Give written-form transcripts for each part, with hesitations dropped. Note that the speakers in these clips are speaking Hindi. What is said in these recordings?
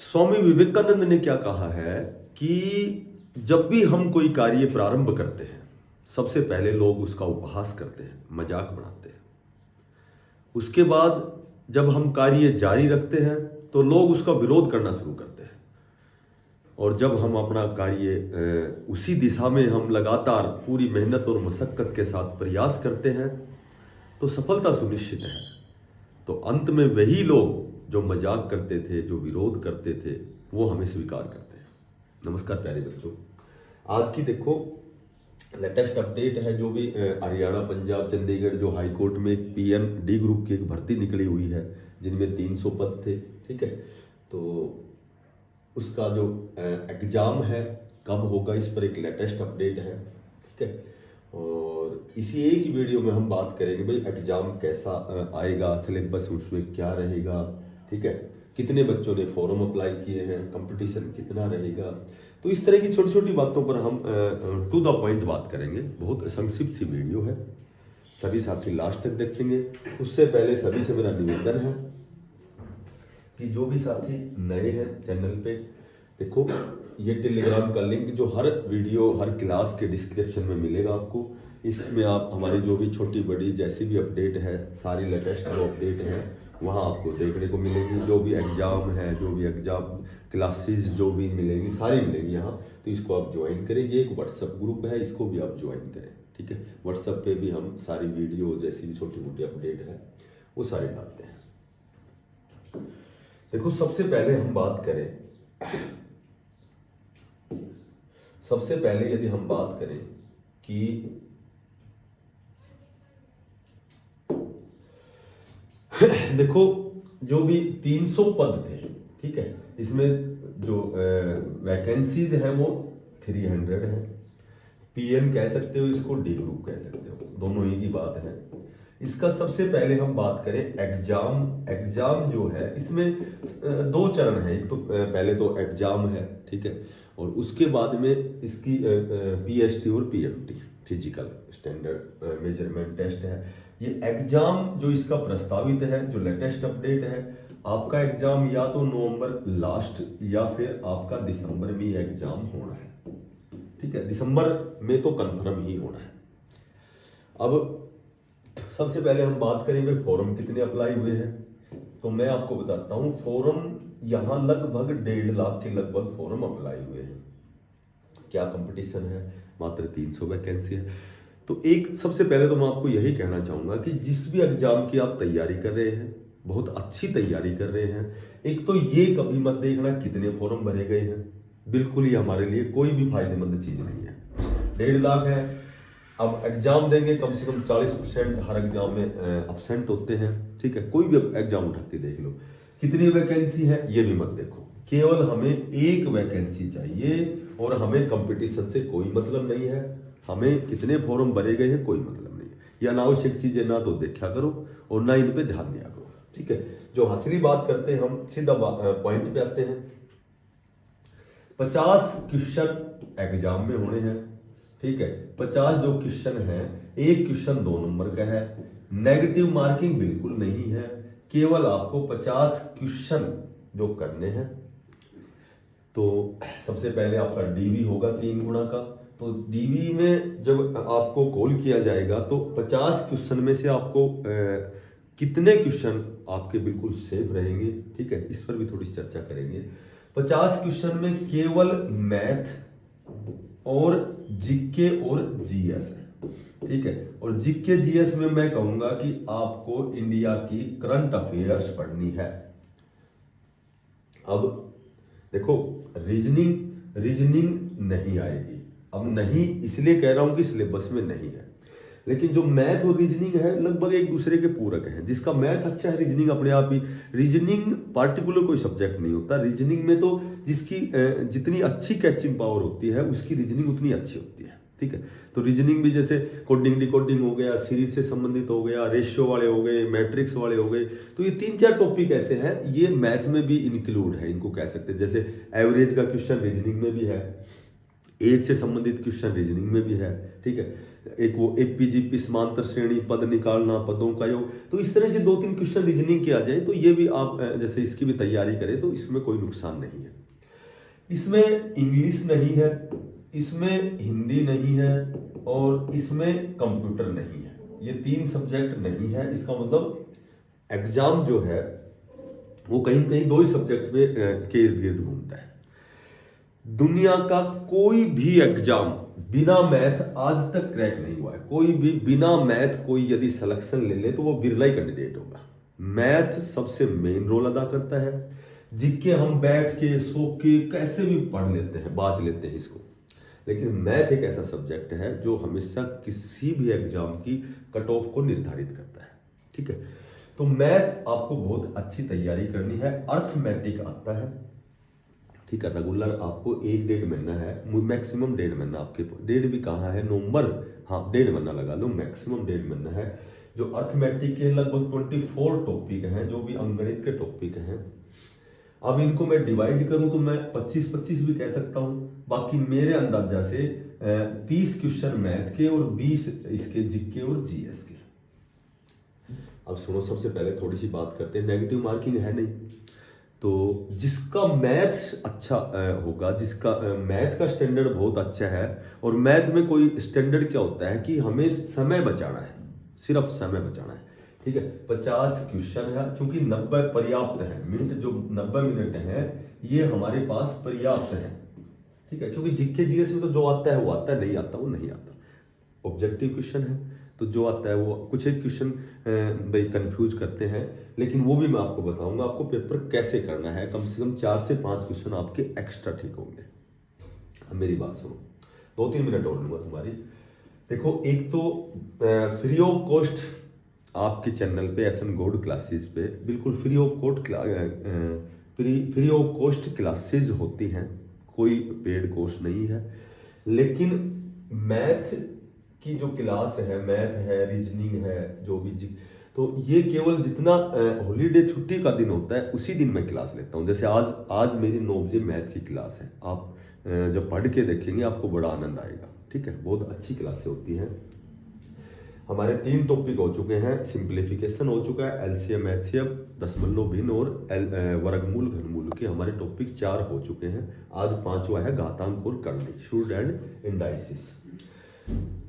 स्वामी विवेकानंद ने क्या कहा है कि जब भी हम कोई कार्य प्रारंभ करते हैं, सबसे पहले लोग उसका उपहास करते हैं, मजाक बनाते हैं। उसके बाद जब हम कार्य जारी रखते हैं तो लोग उसका विरोध करना शुरू करते हैं। और जब हम अपना कार्य उसी दिशा में हम लगातार पूरी मेहनत और मशक्कत के साथ प्रयास करते हैं तो सफलता सुनिश्चित है। तो अंत में वही लोग जो मजाक करते थे, जो विरोध करते थे, वो हमें स्वीकार करते हैं। नमस्कार प्यारे बच्चों, आज की देखो लेटेस्ट अपडेट है। जो भी हरियाणा, पंजाब, चंडीगढ़ जो हाई कोर्ट में एक पीएन डी ग्रुप की एक भर्ती निकली हुई है, जिनमें 300 पद थे। ठीक है, तो उसका जो एग्जाम है कब होगा, इस पर एक लेटेस्ट अपडेट है। ठीक है, और इसी एक ही वीडियो में हम बात करेंगे भाई एग्जाम कैसा आएगा, सिलेबस उसमें क्या रहेगा। ठीक है, कितने बच्चों ने फॉर्म अप्लाई किए हैं, कंपटीशन कितना रहेगा। तो इस तरह की छोटी छोटी बातों पर हम टू द पॉइंट बात करेंगे। बहुत संक्षिप्त सी वीडियो है, सभी साथी लास्ट तक देखेंगे। उससे पहले सभी से मेरा निवेदन है कि जो भी साथी नए हैं चैनल पे, देखो ये टेलीग्राम का लिंक जो हर वीडियो हर क्लास के डिस्क्रिप्शन में मिलेगा आपको। इसमें आप हमारी जो भी छोटी बड़ी जैसी भी अपडेट है, सारी लेटेस्ट जो अपडेट है वहाँ आपको देखने को मिलेगी। जो भी एग्जाम है, जो भी एग्जाम क्लासेस जो भी मिलेंगी, सारी मिलेंगी यहाँ। तो इसको आप ज्वाइन करें। ये एक व्हाट्सएप ग्रुप है, इसको भी आप ज्वाइन करें। ठीक है, व्हाट्सएप पे भी हम सारी वीडियो जैसी भी छोटी मोटी अपडेट है वो सारी डालते हैं। देखो सबसे पहले हम बात करें, सबसे पहले यदि हम बात करें कि देखो जो भी 300 पद थे, ठीक है, इसमें जो वैकेंसीज है वो 300 है। पीएन कह सकते हो इसको, डी ग्रुप कह सकते हो, दोनों एक ही बात है। इसका सबसे पहले हम बात करें एग्जाम। एग्जाम जो है इसमें दो चरण है। एक तो पहले तो एग्जाम है, ठीक है, और उसके बाद में इसकी पीएसटी और PMT physical standard measurement test है। ये एग्जाम जो इसका प्रस्तावित है, जो लेटेस्ट अपडेट है, आपका एग्जाम या तो नवंबर लास्ट या फिर आपका दिसंबर में एग्जाम होना है। ठीक है, दिसंबर में तो कंफर्म ही होना है। अब सबसे पहले हम बात करेंगे फॉर्म कितने अप्लाई हुए हैं। तो मैं आपको बताता हूं, फॉर्म यहां लगभग 1.5 लाख के लगभग फॉर्म अप्लाई हुए हैं। क्या कंपटीशन है, मात्र 300 वैकेंसी है। तो एक सबसे पहले तो मैं आपको यही कहना चाहूंगा कि जिस भी एग्जाम की आप तैयारी कर रहे हैं, बहुत अच्छी तैयारी कर रहे हैं, एक तो ये कभी मत देखना कितने फॉर्म भरे गए हैं। बिल्कुल ही हमारे लिए कोई भी फायदेमंद चीज नहीं है। 1.5 लाख है, अब एग्जाम देंगे कम से कम 40% हर एग्जाम में एब्सेंट होते हैं। ठीक है, कोई भी एग्जाम उठा के देख लो, कितनी वैकेंसी है ये भी मत देखो, केवल हमें एक वैकेंसी चाहिए और हमें कंपटीशन से कोई मतलब नहीं है। हमें कितने फॉर्म भरे गए हैं कोई मतलब नहीं है। ये अनावश्यक चीजें ना तो देखा करो और ना इन पे ध्यान दिया करो। ठीक है, जो हासिली बात करते हैं हम सीधा पॉइंट पे आते हैं। 50 क्वेश्चन एग्जाम में होने हैं। ठीक है, 50 जो क्वेश्चन है, एक क्वेश्चन 2 नंबर का है, नेगेटिव मार्किंग बिल्कुल नहीं है। केवल आपको 50 क्वेश्चन जो करने हैं। तो सबसे पहले आपका डीवी होगा 3 गुना का। तो डीवी में जब आपको कॉल किया जाएगा तो 50 क्वेश्चन में से आपको कितने क्वेश्चन आपके बिल्कुल सेफ रहेंगे। ठीक है, इस पर भी थोड़ी चर्चा करेंगे। 50 क्वेश्चन में केवल मैथ और जीके और जीएस है। ठीक है, और जीके जीएस में मैं कहूंगा कि आपको इंडिया की करंट अफेयर्स पढ़नी है। अब देखो रीजनिंग नहीं आएगी। अब नहीं इसलिए कह रहा हूं कि सिलेबस में नहीं है, लेकिन जो मैथ और रीजनिंग है लगभग एक दूसरे के पूरक हैं। जिसका मैथ अच्छा है, रीजनिंग अपने आप ही, रीजनिंग पार्टिकुलर कोई सब्जेक्ट नहीं होता। रीजनिंग में तो जिसकी जितनी अच्छी कैचिंग पावर होती है उसकी रीजनिंग उतनी अच्छी होती है। ठीक है, तो रीजनिंग भी जैसे कोडिंग डिकोडिंग हो गया, सीरीज से संबंधित हो गया, रेशियो वाले हो गए, मैट्रिक्स वाले हो गए। तो ये 3-4 टॉपिक ऐसे हैं, ये मैथ में भी इंक्लूड है, इनको कह सकते हैं। जैसे एवरेज का क्वेश्चन रीजनिंग में भी है, एज से संबंधित क्वेश्चन रीजनिंग में भी है। ठीक है, एक वो एपीजीपी समांतर श्रेणी पद निकालना, पदों का योग, तो इस तरह से 2-3 क्वेश्चन रीजनिंग के आ जाए तो ये भी आप जैसे इसकी भी तैयारी करें तो इसमें कोई नुकसान नहीं है। इसमें इंग्लिश नहीं है, इसमें हिंदी नहीं है और इसमें कंप्यूटर नहीं है। ये 3 सब्जेक्ट नहीं है। इसका मतलब एग्जाम जो है वो कहीं कहीं 2 ही सब्जेक्ट में के इर्द गिर्द घूमता है। दुनिया का कोई भी एग्जाम बिना मैथ आज तक क्रैक नहीं हुआ है। कोई भी बिना मैथ कोई यदि सिलेक्शन ले ले तो वो बिरला ही कैंडिडेट होगा। मैथ सबसे मेन रोल अदा करता है। जिसके हम बैठ के सो के कैसे भी पढ़ लेते हैं, बाज लेते हैं इसको, लेकिन मैथ एक ऐसा सब्जेक्ट है जो हमेशा किसी भी एग्जाम की कट ऑफ को निर्धारित करता है। ठीक है, तो मैथ आपको बहुत अच्छी तैयारी करनी है। अर्थमेटिक आता है, ठीक है, रेगुलर आपको 1-1.5 महीना है, मैक्सिमम 1.5 महीना। आपके 1.5 भी कहाँ है, नवंबर, हाँ 1.5 महीना लगा लो, मैक्सिमम 1.5 महीना है। जो अर्थमेटिक के लगभग 24 टॉपिक हैं, जो भी अंकगणित के टॉपिक हैं। अब इनको मैं डिवाइड करूं तो मैं 25-25 भी कह सकता हूं। बाकी मेरे अंदाजा से 30 क्वेश्चन मैथ के और 20 इसके जीके और जीएस के। अब सुनो, सबसे पहले थोड़ी सी बात करते हैं, नेगेटिव मार्किंग है नहीं, तो जिसका मैथ अच्छा होगा, जिसका मैथ का स्टैंडर्ड बहुत अच्छा है, और मैथ में कोई स्टैंडर्ड क्या होता है कि हमें समय बचाना है, सिर्फ समय बचाना है। ठीक है, 50 क्वेश्चन है, चूंकि 90 पर्याप्त है, मिनट जो 90 मिनट है ये हमारे पास पर्याप्त है। ठीक है, क्योंकि जीके जीएस में तो जो आता है वो आता है, नहीं आता वो नहीं आता। ऑब्जेक्टिव क्वेश्चन है तो जो आता है वो, कुछ एक क्वेश्चन भाई कंफ्यूज करते हैं, लेकिन वो भी मैं आपको बताऊंगा आपको पेपर कैसे करना है। कम से कम 4 से 5 क्वेश्चन आपके एक्स्ट्रा ठीक होंगे। अब मेरी बात सुनो, 2-3 मिनट और लूंगा तुम्हारी। देखो, एक तो फ्री ऑफ कॉस्ट आपके चैनल पे एसएन गौड़ क्लासेस पे बिल्कुल फ्री ऑफ कॉस्ट क्लासेस होती हैं, कोई पेड कोर्स नहीं है। लेकिन मैथ की जो क्लास है, मैथ है, रीजनिंग है, जो भी तो ये केवल जितना हॉलीडे छुट्टी का दिन होता है उसी दिन मैं क्लास लेता हूँ। जैसे आज मेरी 9 बजे मैथ की क्लास है, आप जब पढ़ के देखेंगे आपको बड़ा आनंद आएगा। ठीक है, बहुत अच्छी क्लासें होती हैं। हमारे 3 टॉपिक हो चुके हैं, सिंप्लीफिकेशन हो चुका है, एलसीएम एचसीएफ, दशमलव भिन्न और वर्गमूल घनमूल के हमारे टॉपिक 4 हो चुके हैं। आज 5वां है घातांक और करनी, शुड एंड इंडाइसिस।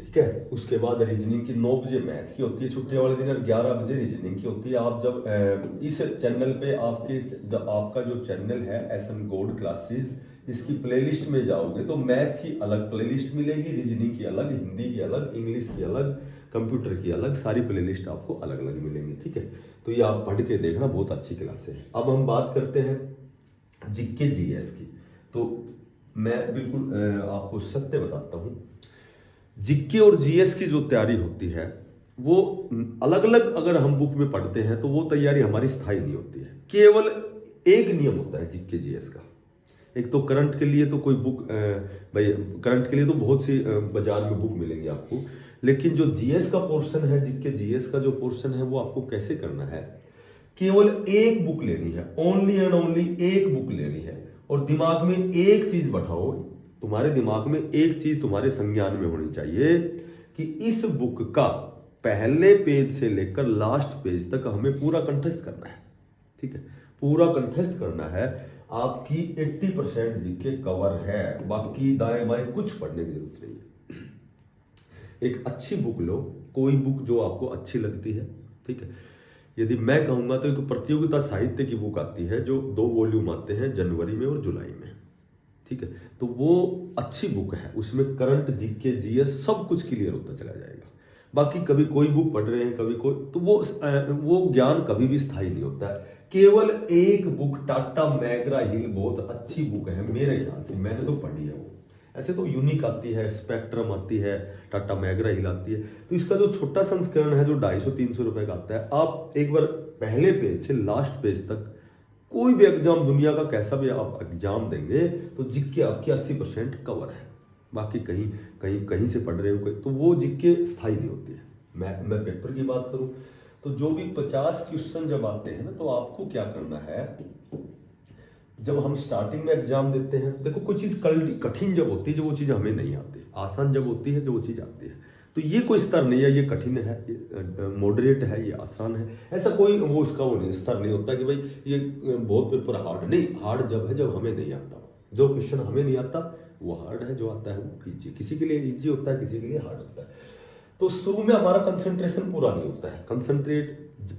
ठीक है, उसके बाद रीजनिंग की 9 बजे मैथ की होती है छुट्टी वाले दिन, और 11 बजे रीजनिंग की होती है। आप जब इस चैनल पे आपका जो चैनल है एसएन गौड़ क्लासेस, इसकी प्लेलिस्ट में जाओगे तो मैथ की अलग प्लेलिस्ट मिलेगी, रीजनिंग की अलग, हिंदी की अलग, इंग्लिश की अलग, कंप्यूटर की अलग, सारी प्लेलिस्ट आपको अलग अलग मिलेंगी। ठीक है, तो ये आप पढ़ के देखना, बहुत अच्छी क्लास है। अब हम बात करते हैं जीके जीएस की। तो मैं बिल्कुल आपको सत्य बताता हूं, जीके और जीएस की जो तैयारी होती है वो अलग अलग अगर हम बुक में पढ़ते हैं तो वो तैयारी हमारी स्थायी नहीं होती है। केवल एक नियम होता है जीके जीएस का। एक तो करंट के लिए तो कोई बुक, भाई करंट के लिए तो बहुत सी बाजार में बुक मिलेंगी आपको, लेकिन जो जीएस का पोर्शन है, जीके जीएस का जो पोर्शन है वो आपको कैसे करना है, केवल एक बुक लेनी है, ओनली एंड ओनली एक बुक लेनी है, और दिमाग में एक चीज बैठाओ, तुम्हारे दिमाग में एक चीज तुम्हारे संज्ञान में होनी चाहिए कि इस बुक का पहले पेज से लेकर लास्ट पेज तक हमें पूरा कंठस्थ करना है। ठीक है, पूरा कंठस्थ करना है। आपकी 80% जीके कवर है, बाकी दाएं बाएं कुछ पढ़ने की जरूरत नहीं है। एक अच्छी बुक लो, कोई बुक जो आपको अच्छी लगती है। ठीक है, यदि मैं कहूंगा तो एक प्रतियोगिता साहित्य की बुक आती है जो 2 वॉल्यूम आते हैं जनवरी में और जुलाई में। ठीक है, तो वो अच्छी बुक है, उसमें करंट जीके जीएस सब कुछ क्लियर होता चला जाएगा। बाकी कभी कोई बुक पढ़ रहे हैं, कभी कोई, तो वो ज्ञान कभी भी स्थायी नहीं होता है। केवल एक बुक टाटा मैग्रा हिल बहुत अच्छी बुक है मेरे ख्याल से, मैंने तो पढ़ी है वो। ऐसे तो यूनिक आती है, स्पेक्ट्रम आती है, टाटा मैग्रा हिल आती है। तो इसका जो छोटा संस्करण है जो 250-300 रुपए का आता है, आप एक बार पहले पेज से लास्ट पेज तक कोई भी एग्जाम, दुनिया का कैसा भी आप एग्जाम देंगे तो जीके आपकी 80% कवर है। बाकी कहीं से पढ़ रहे हो कोई, तो वो जीके स्थायी नहीं होती है। मैं पेपर की बात करूं तो जो भी 50 क्वेश्चन जब आते हैं ना, तो आपको क्या करना है, जब हम स्टार्टिंग में एग्जाम देते हैं, देखो कोई चीज कठिन जब होती है जो वो चीज हमें नहीं आती, आसान जब होती है जो वो चीज आती है, तो ये कोई स्तर नहीं है, ये कठिन है, ये मॉडरेट है, ये आसान है, ऐसा कोई वो उसका वो नहीं स्तर नहीं होता कि भाई ये बहुत पेपर हार्ड नहीं। हार्ड जब है जब हमें नहीं आता, जो क्वेश्चन हमें नहीं आता वो हार्ड है, जो आता है वो इजी। किसी के लिए इजी होता है, किसी के लिए हार्ड होता है। तो शुरू में हमारा कंसंट्रेशन पूरा नहीं होता है। कंसंट्रेट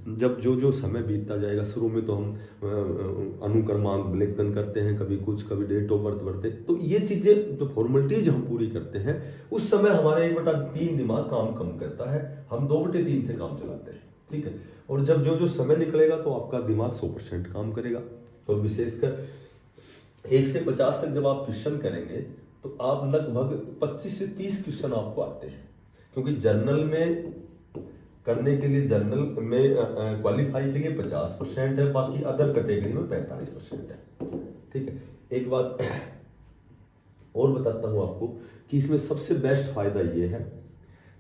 जब जो समय बीतता जाएगा, शुरू में तो हम अनुक्रमांक लेखन करते हैं, कभी कुछ, कभी डेट ऑफ बर्थ भरते, तो ये चीजें जो फॉर्मेलिटीज हम पूरी करते हैं, उस समय हमारा 1/3 दिमाग काम कम करता है, हम 2/3 से काम चलाते हैं, ठीक है। और जब जो समय निकलेगा तो आपका दिमाग 100% काम करेगा। तो विशेषकर 1 से 50 तक जब आप क्वेश्चन करेंगे तो आप लगभग 25 से 30 क्वेश्चन आपको आते हैं, क्योंकि जर्नल में करने के लिए, जर्नल में क्वालिफाई के लिए 50% है, बाकी अदर कैटेगरी में 45% है, ठीक है। एक बात और बताता हूं आपको कि इसमें सबसे बेस्ट फायदा ये है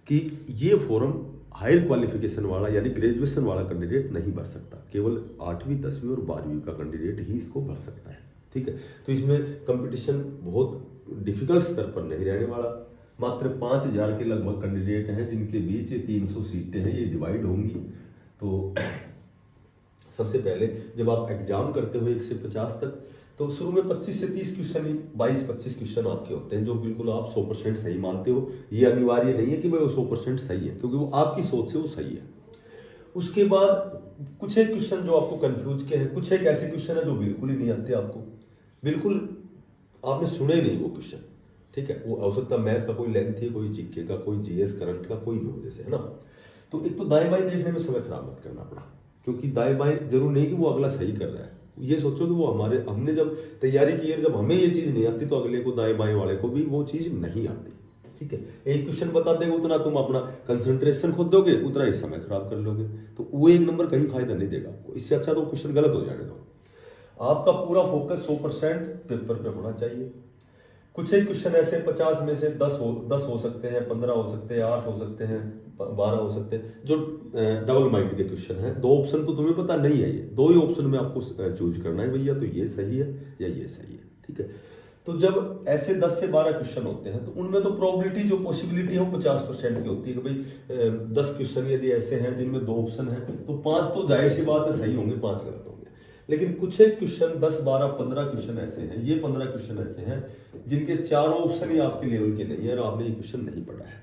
कि ये फॉर्म हायर क्वालिफिकेशन वाला यानी ग्रेजुएशन वाला कैंडिडेट नहीं भर सकता, केवल 8वीं 10वीं और 12वीं का कैंडिडेट ही इसको भर सकता है, ठीक है। तो इसमें कंपटीशन बहुत डिफिकल्ट स्तर पर नहीं रहने वाला। मात्र 5000 के लगभग कैंडिडेट हैं, जिनके बीच 300 सीटें हैं, ये डिवाइड होंगी। तो सबसे पहले जब आप एग्जाम करते हो 1 से 50 तक, तो शुरू में 25 से 30 क्वेश्चन ही, 22-25 क्वेश्चन आपके होते हैं, जो बिल्कुल आप 100% सही मानते हो। ये अनिवार्य नहीं है कि भाई वो 100% सही है, क्योंकि वो आपकी सोच से वो सही है। उसके बाद कुछ एक क्वेश्चन जो आपको कंफ्यूज के हैं, कुछ एक ऐसे क्वेश्चन है जो बिल्कुल ही नहीं आते आपको, बिल्कुल आपने सुने ही नहीं वो क्वेश्चन, ठीक है। वो हो सकता है मैथ का कोई लेंथ है, कोई जीके का, कोई जीएस करंट का, कोई भी हो जैसे, है ना। तो एक तो दाएं बाएं देखने में समय खराब मत करना पड़ा, क्योंकि दाएं बाएं जरूर नहीं कि वो अगला सही कर रहा है। ये सोचो कि वो हमने जब तैयारी की है, जब हमें ये चीज नहीं आती तो अगले को, दाएं बाएं वाले को भी वो चीज नहीं आती, ठीक है। एक क्वेश्चन बता देगा, उतना तुम अपना कंसंट्रेशन खो दोगे, उतना ही समय खराब कर लोगे, तो वो 1 नंबर कहीं फायदा नहीं देगा आपको। इससे अच्छा तो क्वेश्चन गलत हो जाने दो। आपका पूरा फोकस 100% पेपर पे होना चाहिए। कुछ एक क्वेश्चन ऐसे 50 में से 10 हो सकते हैं, 15 हो सकते हैं, 8 हो सकते हैं, 12 हो सकते हैं, जो डबल माइंड के क्वेश्चन है। 2 ऑप्शन तो तुम्हें पता नहीं है, ये 2 ही ऑप्शन में आपको चूज करना है, भैया तो ये सही है या ये सही है, ठीक है। तो जब ऐसे 10 से 12 क्वेश्चन होते हैं, तो उनमें तो प्रोबेबिलिटी, जो पॉसिबिलिटी है वो 50% की होती है कि भाई 10 क्वेश्चन यदि ऐसे हैं जिनमें 2 ऑप्शन है, तो 5 तो जाहिर सी बात है सही होंगे, 5 गलत होंगे। लेकिन कुछ एक क्वेश्चन 10, 12, 15 क्वेश्चन ऐसे हैं, ये 15 क्वेश्चन ऐसे हैं जिनके 4 ऑप्शन ही आपके लेवल के नहीं है और आपने ये क्वेश्चन नहीं पढ़ा है,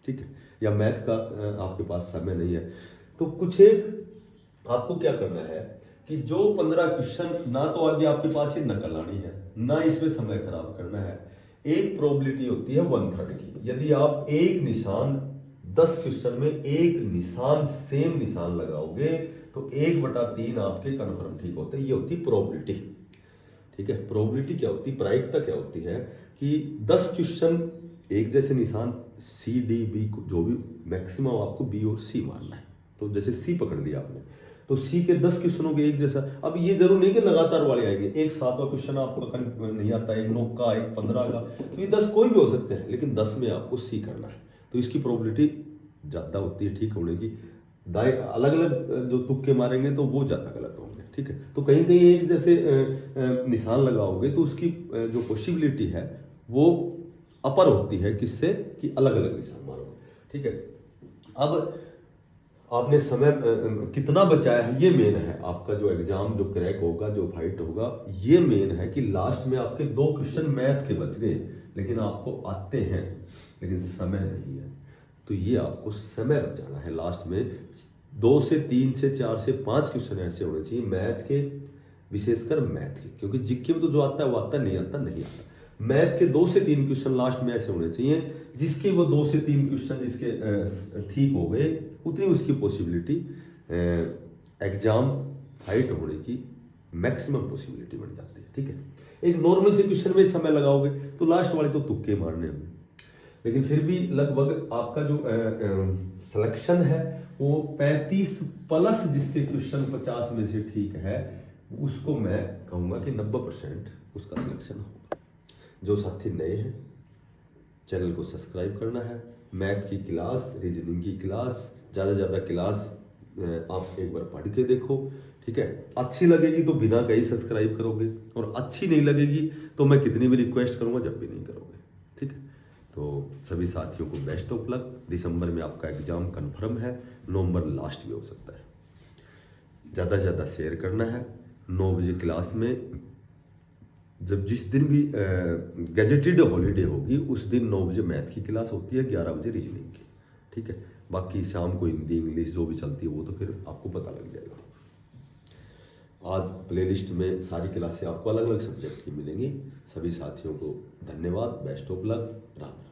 ठीक है, या मैथ का आपके पास समय नहीं है। तो कुछ एक आपको क्या करना है कि जो 15 क्वेश्चन, ना तो आगे आपके पास ये नकल आनी है, ना इसमें समय खराब करना है। एक प्रोबेबिलिटी होती है 1/3 की। यदि आप एक निशान 10 क्वेश्चन में एक निशान, सेम निशान लगाओगे, तो 1/3 आपके कन्फर्म ठीक होते हैं। ये होती प्रोबेबिलिटी, ठीक है। प्रोबेबिलिटी क्या होती है, प्रायिकता क्या होती है कि 10 क्वेश्चन एक जैसे निशान, सी डी बी, जो भी मैक्सिमम आपको बी और सी मानना है। तो जैसे सी पकड़ लिया आपने, तो सी के 10 क्वेश्चनों के एक जैसा। अब ये जरूर नहीं कि लगातार वाले आएंगे, एक 7वां क्वेश्चन आपका नहीं आता, एक 9 का, एक 15 का, तो ये 10 कोई भी हो सकते हैं, लेकिन 10 में आपको सी करना है। तो इसकी प्रोबेबिलिटी ज्यादा होती है ठीक होने की। दाएं अलग अलग जो तुक्के मारेंगे तो वो ज्यादा गलत होंगे, ठीक है। तो कहीं कहीं एक जैसे निशान लगाओगे तो उसकी जो पॉसिबिलिटी है वो अपर होती है, किससे कि अलग अलग निशान मारोगे, ठीक है। अब आपने समय कितना बचाया है, ये मेन है। आपका जो एग्जाम जो क्रैक होगा, जो फाइट होगा, ये मेन है कि लास्ट में आपके 2 क्वेश्चन मैथ के बच गए, लेकिन आपको आते हैं, लेकिन समय नहीं है। तो ये आपको समय बचाना है। लास्ट में 2 से 3 से 4 से 5 क्वेश्चन ऐसे होने चाहिए मैथ के, विशेषकर मैथ के, क्योंकि जीके में तो जो आता है वो आता, नहीं आता नहीं आता। मैथ के 2 से 3 क्वेश्चन लास्ट में ऐसे होने चाहिए जिसके वो 2 से 3 क्वेश्चन जिसके ठीक हो गए, उतनी उसकी पॉसिबिलिटी एग्जाम फाइट होने की मैक्सिमम पॉसिबिलिटी बन जाती है, ठीक है। एक नॉर्मल से क्वेश्चन में समय लगाओगे तो लास्ट वाले तो तुक्के मारने में, लेकिन फिर भी लगभग आपका जो सिलेक्शन है वो 35+ जिसके क्वेश्चन 50 में से ठीक है, उसको मैं कहूंगा कि 90% उसका सिलेक्शन होगा। जो साथी नए हैं, चैनल को सब्सक्राइब करना है। मैथ की क्लास, रीजनिंग की क्लास, ज़्यादा क्लास आप एक बार पढ़ के देखो, ठीक है। अच्छी लगेगी तो बिना कहीं सब्सक्राइब करोगे, और अच्छी नहीं लगेगी तो मैं कितनी भी रिक्वेस्ट करूंगा जब भी नहीं करोगे, ठीक है। तो सभी साथियों को बेस्ट ऑफ लक। दिसंबर में आपका एग्जाम कन्फर्म है, नवंबर लास्ट में हो सकता है। ज़्यादा से ज़्यादा शेयर करना है। 9 बजे क्लास में, जब जिस दिन भी गैजेटेड हॉलीडे होगी उस दिन 9 बजे मैथ की क्लास होती है, 11 बजे रीजनिंग की, ठीक है। बाकी शाम को हिंदी इंग्लिश जो भी चलती है वो तो फिर आपको पता लग जाएगा। आज प्लेलिस्ट में सारी क्लासें आपको अलग अलग सब्जेक्ट की मिलेंगी। सभी साथियों को धन्यवाद, best of luck, Ram Ram.